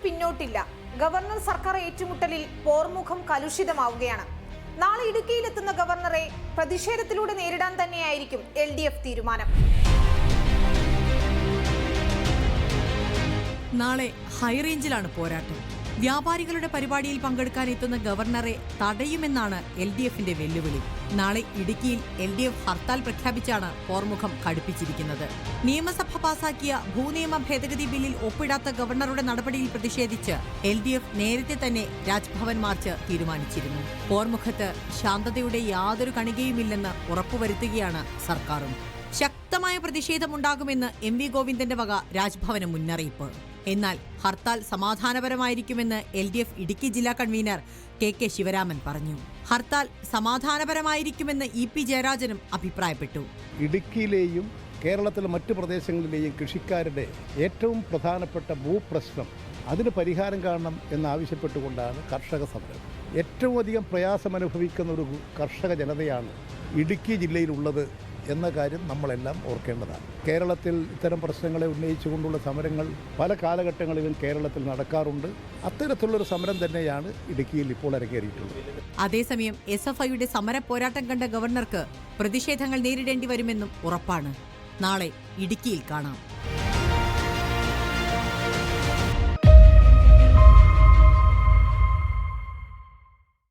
പിന്നോട്ടില്ല. Governor സർക്കാർ ഏറ്റുമുട്ടലിൽ പോർമുഖം കലുഷിതമാവുകയാണ്. നാളെ ഇടുക്കിയിലെത്തുന്ന ഗവർണറെ പ്രതിഷേധത്തിലൂടെ നേരിടാൻ തന്നെയായിരിക്കും LDF തീരുമാനം. നാളെ ഹൈറേഞ്ചിലാണ് പോരാട്ടം. വ്യാപാരികളുടെ പരിപാടിയിൽ പങ്കെടുക്കാൻ എത്തുന്ന ഗവർണറെ തടയുമെന്നാണ് LDFന്റെ വെല്ലുവിളി. നാളെ ഇടുക്കിയിൽ LDF ഹർത്താൽ പ്രഖ്യാപിച്ചാണ് പോർമുഖം കടുപ്പിച്ചിരിക്കുന്നത്. നിയമസഭ പാസാക്കിയ ഭൂനിയമ ഭേദഗതി ബില്ലിൽ ഒപ്പിടാത്ത ഗവർണറുടെ നടപടിയിൽ പ്രതിഷേധിച്ച് LDF നേരത്തെ തന്നെ രാജ്ഭവൻ മാർച്ച് തീരുമാനിച്ചിരുന്നു. പോർമുഖത്ത് ശാന്തതയുടെ യാതൊരു കണികയുമില്ലെന്ന് ഉറപ്പുവരുത്തുകയാണ് സർക്കാരും. ശക്തമായ പ്രതിഷേധമുണ്ടാകുമെന്ന് MV ഗോവിന്ദന്റെ വക രാജ്ഭവന് മുന്നറിയിപ്പ്. എന്നാൽ ഹർത്താൽ സമാധാനപരമായിരിക്കുമെന്ന് LDF ഇടുക്കി ജില്ലാ കൺവീനർ KK ശിവരാമൻ പറഞ്ഞു. ഹർത്താൽ സമാധാനപരമായിരിക്കുമെന്ന് EP ജയരാജനും അഭിപ്രായപ്പെട്ടു. ഇടുക്കിയിലെയും കേരളത്തിലെ മറ്റു പ്രദേശങ്ങളിലെയും കൃഷിക്കാരുടെ ഏറ്റവും പ്രധാനപ്പെട്ട ഭൂപ്രശ്നം അതിന് പരിഹാരം കാണണം എന്നാവശ്യപ്പെട്ടുകൊണ്ടാണ് കർഷക സമരം. ഏറ്റവും അധികം പ്രയാസമനുഭവിക്കുന്ന ഒരു കർഷക ജനതയാണ് ഇടുക്കി ജില്ലയിലുള്ളത് എന്ന കാര്യം നമ്മളെല്ലാം ഓർക്കേണ്ടതാണ്. കേരളത്തിൽ ഇത്തരം പ്രശ്നങ്ങളെ ഉന്നയിച്ചുകൊണ്ടുള്ള സമരങ്ങൾ പല കാലഘട്ടങ്ങളിലും കേരളത്തിൽ നടക്കാറുണ്ട്. അത്തരത്തിലുള്ളൊരു സമരം തന്നെയാണ് ഇടുക്കിയിൽ ഇപ്പോൾ അരങ്ങേറിയിട്ടുള്ളത്. അതേസമയം SFIയുടെ സമര പോരാട്ടം കണ്ട ഗവർണർക്ക് പ്രതിഷേധങ്ങൾ നേരിടേണ്ടി വരുമെന്നും ഉറപ്പാണ്. നാളെ ഇടുക്കിയിൽ കാണാം.